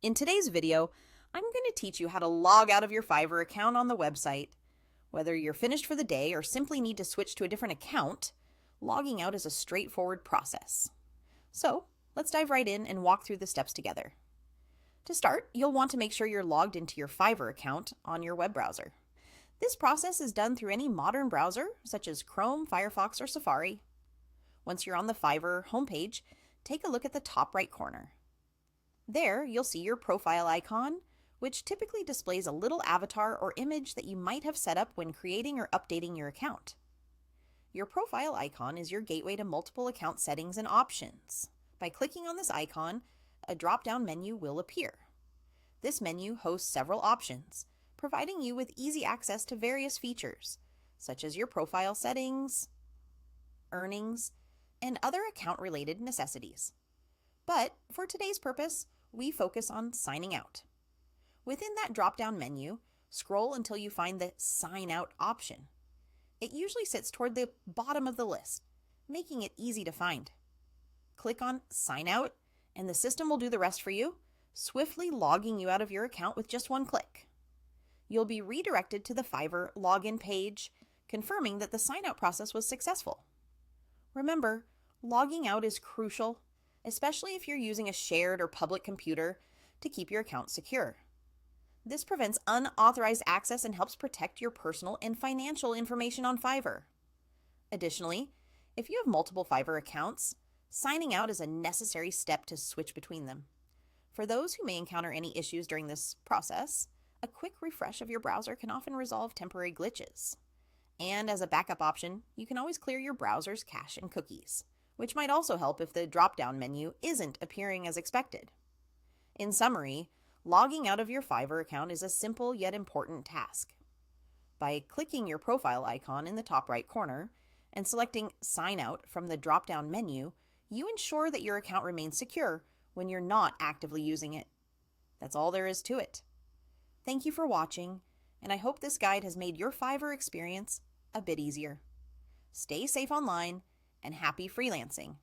In today's video, I'm going to teach you how to log out of your Fiverr account on the website. Whether you're finished for the day or simply need to switch to a different account, logging out is a straightforward process. So, let's dive right in and walk through the steps together. To start, you'll want to make sure you're logged into your Fiverr account on your web browser. This process is done through any modern browser, such as Chrome, Firefox, or Safari. Once you're on the Fiverr homepage, take a look at the top right corner. There, you'll see your profile icon, which typically displays a little avatar or image that you might have set up when creating or updating your account. Your profile icon is your gateway to multiple account settings and options. By clicking on this icon, a drop-down menu will appear. This menu hosts several options, providing you with easy access to various features, such as your profile settings, earnings, and other account-related necessities. But for today's purpose, we focus on signing out. Within that drop-down menu, scroll until you find the Sign Out option. It usually sits toward the bottom of the list, making it easy to find. Click on Sign Out, and the system will do the rest for you, swiftly logging you out of your account with just one click. You'll be redirected to the Fiverr login page, confirming that the sign-out process was successful. Remember, logging out is crucial, especially if you're using a shared or public computer to keep your account secure. This prevents unauthorized access and helps protect your personal and financial information on Fiverr. Additionally, if you have multiple Fiverr accounts, signing out is a necessary step to switch between them. For those who may encounter any issues during this process, a quick refresh of your browser can often resolve temporary glitches. And as a backup option, you can always clear your browser's cache and cookies, which might also help if the drop-down menu isn't appearing as expected. In summary, logging out of your Fiverr account is a simple yet important task. By clicking your profile icon in the top right corner and selecting Sign Out from the drop-down menu, you ensure that your account remains secure when you're not actively using it. That's all there is to it. Thank you for watching, and I hope this guide has made your Fiverr experience a bit easier. Stay safe online, and happy freelancing.